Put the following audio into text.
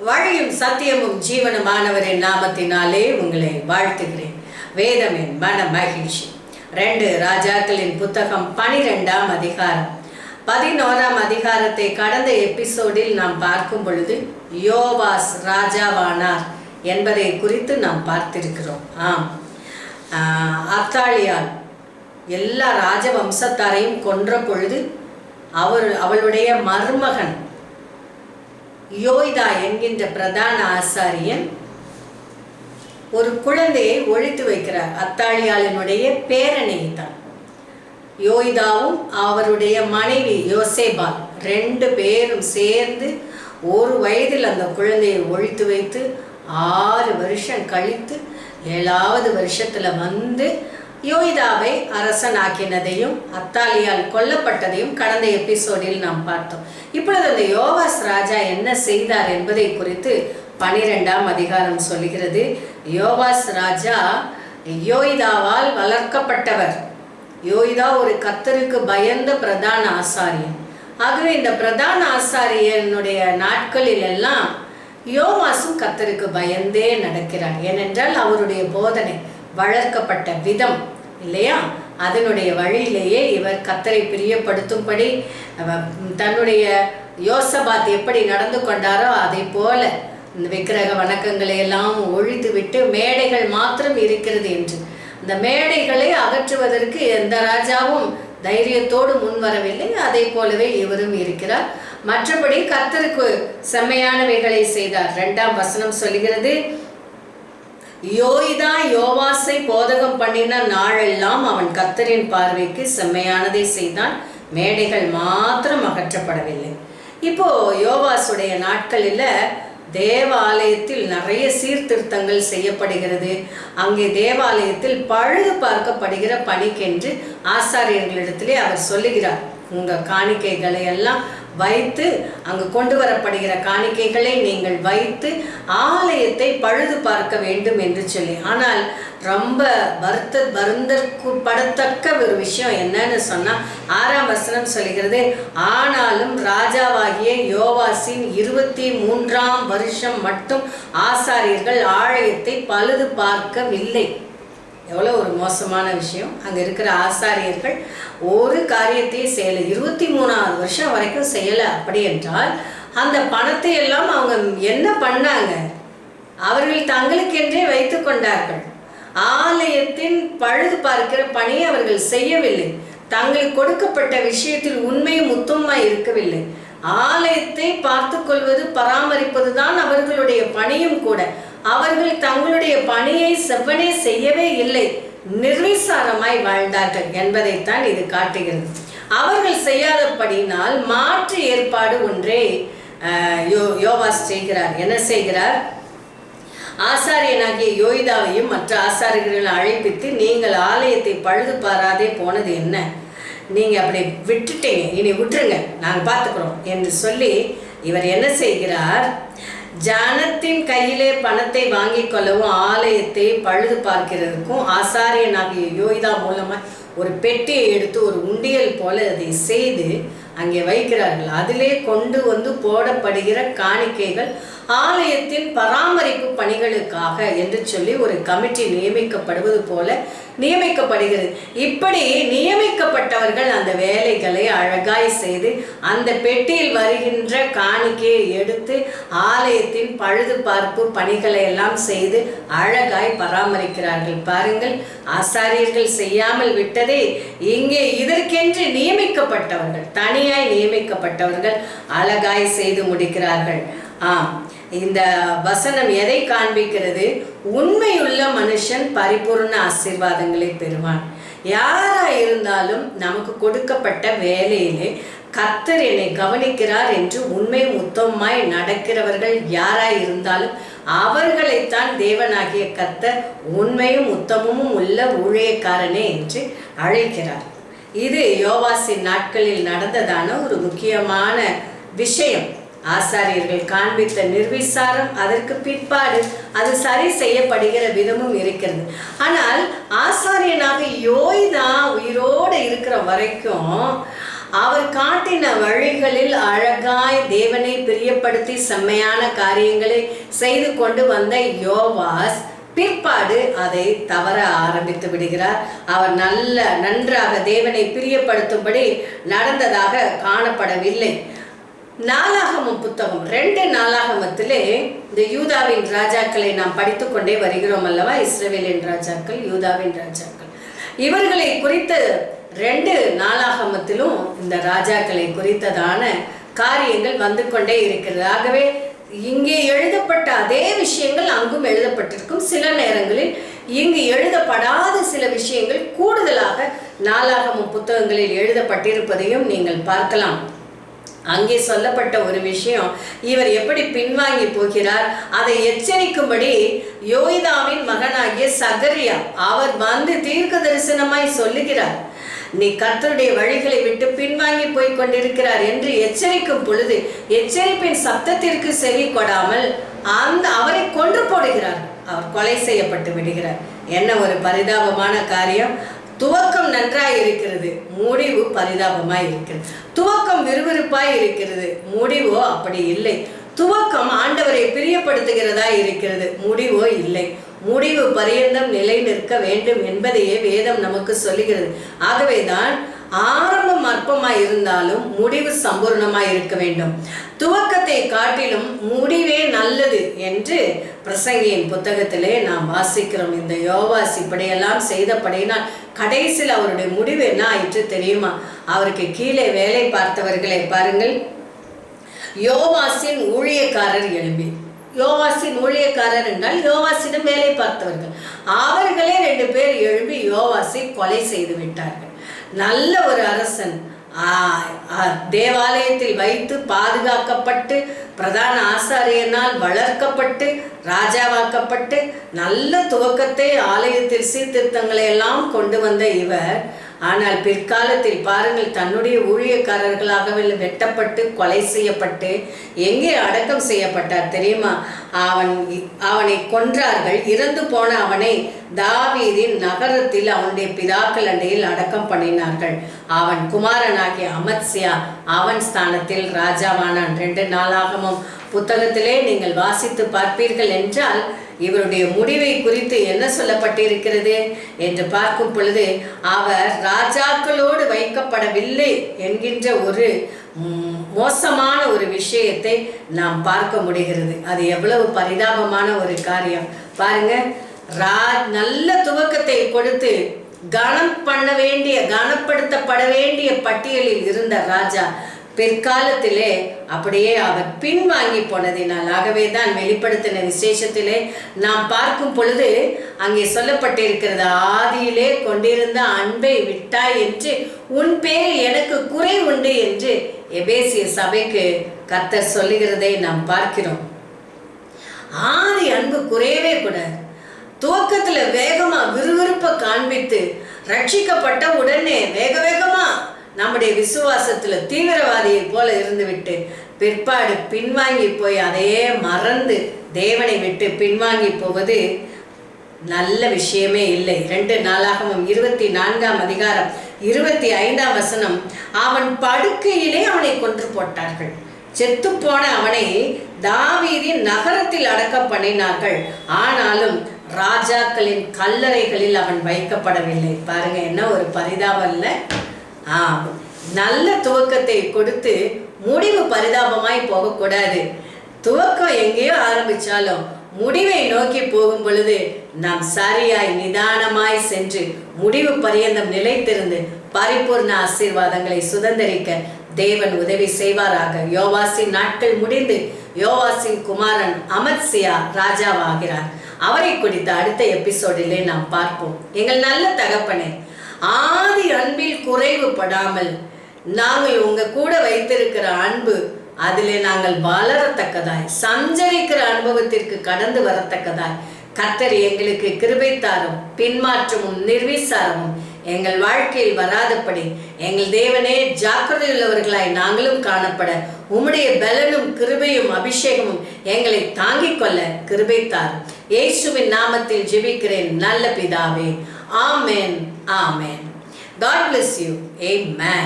வழியும் சத்தியமும் ஜீவனுமானவரின் நாமத்தினாலே உங்களை வாழ்த்துகிறேன். வேதமின் மன மகிழ்ச்சி. 2 ராஜாக்களின் புத்தகம் 12ஆம் அதிகாரம் 11ஆம் அதிகாரத்தை கடந்த எபிசோடில் நாம் பார்க்கும் பொழுது யோவாஸ் ராஜாவானார் என்பதை குறித்து நாம் பார்த்திருக்கிறோம். அத்தாலியால் எல்லா ராஜவம்சத்தாரையும் கொன்ற பொழுது அவளுடைய மருமகன் யோய்தா என்கின்ற பிரதான ஆசாரியன் ஒரு குழந்தையை ஒழித்து வைக்கிறார். அத்தாலியாளினுடைய பேரனை தான். யோய்தாவும் அவருடைய மனைவி யோசேபால் 2 பேரும் சேர்ந்து ஒரு வயதில் அந்த குழந்தையை ஒழித்து வைத்து 6 வருஷம் கழித்து 7வது வருஷத்துல வந்து யோய்தாவை அரசனாக்கினதையும் அத்தாலியால் கொல்லப்பட்டதையும் கடந்த எபிசோடில் நாம் பார்த்தோம். இப்பொழுது அந்த யோவாஸ் ராஜா என்ன செய்தார் என்பதை குறித்து 12ஆம் அதிகாரம் சொல்லுகிறது. யோவாஸ் ராஜா யோய்தாவால் வளர்க்கப்பட்டவர். யோய்தா ஒரு கர்த்தருக்கு பயந்த பிரதான ஆசாரியன். ஆகவே இந்த பிரதான ஆசாரியனுடைய நாட்களில் எல்லாம் யோவாசும் கர்த்தருக்கு பயந்தே நடக்கிறார். ஏனென்றால் அவருடைய போதனை, வளர்க்கப்பட்ட விதம் இல்லையா, அதனுடைய வழியிலேயே இவர் கர்த்தரை பிரியப்படுத்தும்படி தன்னுடைய யோசபாத் எப்படி நடந்து கொண்டாரோ அதை போல இந்த விக்கிரக வணக்கங்களை எல்லாம் ஒழித்து விட்டு மேடைகள் மாத்திரம் இருக்கிறது என்று இந்த மேடைகளை அகற்றுவதற்கு எந்த ராஜாவும் தைரியத்தோடு முன் வரவில்லை. அதை போலவே இவரும் இருக்கிறார். மற்றபடி கர்த்தருக்கு செம்மையானவைகளை செய்தார். 2ஆம் வசனம் சொல்கிறது, யோய்தா யோவாசை போதகம் பண்ணின நாளெல்லாம் அவன் கர்த்தரின் பார்வைக்கு செம்மையானதை செய்தான், மேடைகள் மாத்திரம் அகற்றப்படவில்லை. இப்போ யோவாசுடைய நாட்களில் தேவாலயத்தில் நிறைய சீர்திருத்தங்கள் செய்யப்படுகிறது. அங்கே தேவாலயத்தில் பழுது பார்க்கப்படுகிற பணிக்கென்று ஆசாரியர்களிடத்திலே அவர் சொல்லுகிறார், உங்கள் காணிக்கைகளை எல்லாம் வைத்து, அங்கு கொண்டு வரப்படுகிற காணிக்கைகளை நீங்கள் வைத்து ஆலயத்தை பழுது பார்க்க வேண்டும் என்று சொல்லி. ஆனால் ரொம்ப வருந்தப்படத்தக்க ஒரு விஷயம் என்னன்னு சொன்னால் 6ஆம் வசனம் சொல்கிறது, ஆனாலும் ராஜாவாகிய யோவாசின் 23ஆம் வருஷம் மட்டும் ஆசாரியர்கள் ஆலயத்தை பழுது பார்க்கவில்லை. எவ்வளோ ஒரு மோசமான விஷயம். அங்கே இருக்கிற ஆசாரியர்கள் ஒரு காரியத்தையும் செய்யலை. 23ஆவது வருஷம் வரைக்கும் செய்யலை. அப்படி என்றால் அந்த பணத்தை எல்லாம் அவங்க என்ன பண்ணாங்க? அவர்கள் தங்களுக்கென்றே வைத்து கொண்டார்கள். ஆலயத்தின் பழுது பார்க்கிற பணியை அவர்கள் செய்யவில்லை. தங்களுக்கு கொடுக்கப்பட்ட விஷயத்தில் உண்மையும் உத்தமமாய் இருக்கவில்லை. ஆலயத்தை பார்த்து கொள்வது, பராமரிப்பது தான் அவர்களுடைய பணியும் கூட. அவர்கள் தங்களுடைய பணியை செவ்வனே செய்யவே இல்லை, நிர்விசாரமாய் வாழ்ந்தார்கள் என்பதைத்தான் இது காட்டுகிறது. அவர்கள் செய்யாதபடியினால் மாற்று ஏற்பாடு ஒன்றே யோவாஸ் செய்கிறார். என்ன செய்கிறார்? ஆசாரியனாகிய யோய்தாவையும் மற்ற ஆசாரியர்களை அழைப்பித்து, நீங்கள் ஆலயத்தை பழுது பாராதே போனது என்ன? நீங்கள் அப்படி விட்டுட்டீங்க, இனி விட்டுருங்க, நாங்கள் பார்த்துக்கிறோம் என்று சொல்லி இவர் என்ன செய்கிறார்? ஜனத்தின் கையிலே பணத்தை வாங்கி கொள்ளவும் ஆலயத்தை பழுது பார்க்கிறதுக்கும் ஆசாரியனாகிய யோய்தா மூலமாக ஒரு பெட்டியை எடுத்து ஒரு உண்டியல் போல அதை செய்து அங்கே வைக்கிறார்கள். அதிலே கொண்டு வந்து போடப்படுகிற காணிக்கைகள் ஆலயத்தின் பராமரிப்பு பணிகளுக்காக என்று சொல்லி ஒரு கமிட்டி நியமிக்கப்படுவது போல நியமிக்கப்படுகிறது. இப்படி நியமிக்கப்பட்டவர்கள் அந்த வேலைகளை அழகாய் செய்து அந்த பெட்டியில் வருகின்ற காணிக்கையை எடுத்து ஆலயத்தின் பழுது பார்ப்பு பணிகளை எல்லாம் செய்து அழகாய் பராமரிக்கிறார்கள். பாருங்கள், ஆசாரியர்கள் செய்யாமல் விட்டதே. இங்கே இதற்கென்று நியமிக்கப்பட்டவர்கள், தனியாய் நியமிக்கப்பட்டவர்கள் அழகாய் செய்து முடிக்கிறார்கள். இந்த வசனம் எதை காண்பிக்கிறது? உண்மையுள்ள மனுஷன் பரிபூர்ண ஆசீர்வாதங்களை பெறுவான். யாரா இருந்தாலும் நமக்கு கொடுக்கப்பட்ட வேலையிலே கர்த்தர் என்னை கவனிக்கிறார் என்று உண்மை உத்தமமாய் நடக்கிறவர்கள் யாராய் இருந்தாலும் அவர்களைத்தான் தேவனாகிய கர்த்தர் உண்மையும் உத்தமமும் உள்ள ஊழியக்காரனே என்று அழைக்கிறார். இது யோவாசின் நாட்களில் நடந்ததான ஒரு முக்கியமான விஷயம். ஆசாரியர்கள் காண்பித்த நிர்விசாரம், அதற்கு பிற்பாடு அது சரி செய்யப்படுகிற விதமும் இருக்கிறது. ஆனால் ஆசாரியனாக யோய்தா உயிரோடு இருக்கிற வரைக்கும் அவர் காட்டின வழிகளில் அழகாய் தேவனை பிரியப்படுத்தி செம்மையான காரியங்களை செய்து கொண்டு வந்த யோவாஸ் பிற்பாடு அதை தவற ஆரம்பித்து விடுகிறார். அவர் நன்றாக தேவனை பிரியப்படுத்தும்படி நடந்ததாக காணப்படவில்லை. நாளாகமம் புத்தகம் 2 நாளாகமத்திலே இந்த யூதாவின் ராஜாக்களை நாம் படித்து கொண்டே வருகிறோம் அல்லவா. இஸ்ரவேலின் ராஜாக்கள், யூதாவின் ராஜாக்கள், இவர்களை குறித்த 2 நாளாகமத்திலும் இந்த ராஜாக்களை குறித்ததான காரியங்கள் வந்து கொண்டே இருக்கிறது. ஆகவே இங்கே எழுதப்பட்ட அதே விஷயங்கள் அங்கும் எழுதப்பட்டிருக்கும். சில நேரங்களில் இங்கு எழுதப்படாத சில விஷயங்கள் கூடுதலாக நாளாகமம் புத்தகங்களில் எழுதப்பட்டிருப்பதையும் நீங்கள் பார்க்கலாம். அங்கே சொல்லப்பட்ட ஒரு விஷயம், இவர் எப்படி பின்வாங்கி போகிறார் அதை எச்சரிக்கும்படி யோய்தாவின் மகனாகிய சகரியா அவர் வந்து தீர்க்க தரிசனமாய் சொல்லுகிறார். நீ கர்த்தருடைய வழிகளை விட்டு பின்வாங்கி போய் கொண்டிருக்கிறார் என்று எச்சரிக்கும் பொழுது எச்சரிப்பின் சப்தத்திற்கு செவி கொடாமல் அவரை கொன்று போடுகிறார். அவர் கொலை செய்யப்பட்டு விடுகிறார். என்ன ஒரு பரிதாபமான காரியம். துவக்கம் நன்றாய் இருக்கிறது, முடிவு பரிதாபமாய் இருக்கிறது. துவக்கம் விறுவிறுப்பாய் இருக்கிறது, முடிவோ அப்படி இல்லை. துவக்கம் ஆண்டவரை பிரியப்படுத்துகிறதா இருக்கிறது, முடிவோ இல்லை. முடிவு பரியந்தம் நிலை நிற்க வேண்டும் என்பதையே வேதம் நமக்கு சொல்லுகிறது. ஆகவேதான் ஆரம்பம் அற்பமாய் இருந்தாலும் முடிவு சம்பூர்ணமாய் இருக்க வேண்டும். துவக்கத்தை காட்டிலும் முடிவே நல்லது என்று பிரசங்கியின் புத்தகத்திலே நாம் வாசிக்கிறோம். இந்த யோவாஸ் இப்படியெல்லாம் செய்தபடியினால் கடைசியில் அவருடைய முடிவு என்ன ஆயிற்று தெரியுமா? அவருக்கு கீழே வேலை பார்த்தவர்களை பாருங்கள். யோவாசின் ஊழியக்காரர் எழும்பி, யோவாசின் ஊழியக்காரர் என்றால் யோவாசிடம் வேலை பார்த்தவர்கள், அவர்களே 2 பேர் எழும்பி யோவாசை கொலை செய்து விட்டார்கள். நல்ல ஒரு அரசன், தேவாலயத்தில் வைத்து பாதுகாக்கப்பட்டு பிரதான ஆசாரியனால் வளர்க்கப்பட்டு ராஜாவாக்கப்பட்டு நல்ல துவக்கத்தை ஆலயத்தில் சீர்திருத்தங்களை எல்லாம் கொண்டு வந்த இவர், ஆனால் பிற்காலத்தில் பாருங்கள், தன்னுடைய ஊழியக்காரர்களாகவே வெட்டப்பட்டு கொலை செய்யப்பட்டு எங்கே அடக்கம் செய்யப்பட்டார் தெரியுமா? அவனை கொன்றார்கள். இறந்து போன அவனை தாவீதின் நகரத்தில் அவனுடைய பிதாக்கள் அண்டையில் அடக்கம் பண்ணினார்கள். அவன் குமாரனாகிய அமத்சியா அவன் ஸ்தானத்தில் ராஜாவானான். 2 நாளாகமம் புத்தகத்திலே நீங்கள் வாசித்து பார்ப்பீர்கள் என்றால் இவருடைய முடிவை குறித்து என்ன சொல்லப்பட்டிருக்கிறது என்று பார்க்கும் பொழுது, அவர் ராஜாக்களோடு வைக்கப்படவில்லை என்கின்ற ஒரு மோசமான ஒரு விஷயத்தை நாம் பார்க்க முடிகிறது. அது எவ்வளவு பரிதாபமான ஒரு காரியம் பாருங்க. நல்ல துவக்கத்தை கொடுத்து கனப்படுத்தப்பட வேண்டிய பட்டியலில் இருந்த ராஜா பிற்காலத்திலே அப்படியே அவர் பின்வாங்கி போனதினால், ஆகவே தான் வெளிப்படுத்தின விசேஷத்திலே நாம் பார்க்கும் பொழுது அங்கே சொல்லப்பட்டிருக்கிறது, ஆதியிலே கொண்டிருந்த அன்பை விட்டாய் என்று உன் பேரில் எனக்கு குறை உண்டு என்று எபேசிய சபைக்கு கர்த்தர் சொல்லுகிறதை நாம் பார்க்கிறோம். ஆதி அன்பு குறையவே கூடாது. துவக்கத்துல வேகமா விறுவிறுப்ப காண்பித்து ரட்சிக்கப்பட்ட உடனே வேகமா நம்முடைய விசுவாசத்துல தீவிரவாதியை போல இருந்துவிட்டு பிற்பாடு பின்வாங்கி போய் அதையே மறந்து தேவனை விட்டு பின்வாங்கி போவது நல்ல விஷயமே இல்லை. 2 நாளாகமம் 24ஆம் அதிகாரம் 25ஆம் வசனம், அவன் படுக்கையிலே அவனை கொன்று போட்டார்கள். செத்து போன அவனை தாவீதின் நகரத்தில் அடக்கம் பண்ணினார்கள். ஆனாலும் ராஜாக்களின் கல்லறைகளில் அவன் வைக்கப்படவில்லை. பாருங்க, என்ன ஒரு பரிதாபம் இல்லை? நல்ல துவக்கத்தை கொடுத்து முடிவு பரிதாபமாய் போகக்கூடாது. துவக்கம் எங்கேயோ ஆரம்பிச்சாலும் முடிவை நோக்கி போகும் பொழுது நாம் சரியாய் நிதானமாய் சென்று முடிவு பரியந்தம் நிலைத்திருந்து பரிபூர்ண ஆசீர்வாதங்களை சுதந்திரிக்க தேவன் உதவி செய்வாராக. யோவாசின் நாட்கள் முடிந்து யோவாசின் குமாரன் அமத்சியா ராஜாவாகிறார். அவரை குறித்த அடுத்த எபிசோடிலே நாம் பார்ப்போம். எங்கள் நல்ல தகப்பனே, ஆதி அன்பில் குறைவுபடாமல் நாங்கள் உங்க கூட வைத்திருக்கிற அன்பு அதிலே நாங்கள் வளரத்தக்கதாய் சஞ்சரிக்கிற அனுபவத்திற்கு கடந்து வரத்தக்கதாய் கர்த்தர் எங்களுக்கு கிருபை தாரும். பின்மாற்றமும் நிர்விசாரமும் எங்கள் வாழ்க்கையில் வராதபடி எங்கள் தேவனே ஜாக்கிரதையுள்ளவர்களாய் நாங்களும் காணப்பட உம்முடைய பலனும் கிருபையும் அபிஷேகமும் எங்களை தாங்கிக் கொள்ள கிருபை தாரும். இயேசுவின் நாமத்தில் ஜெபிக்கிறேன் நல்ல பிதாவே. ஆமென், ஆமென். God bless you. Amen.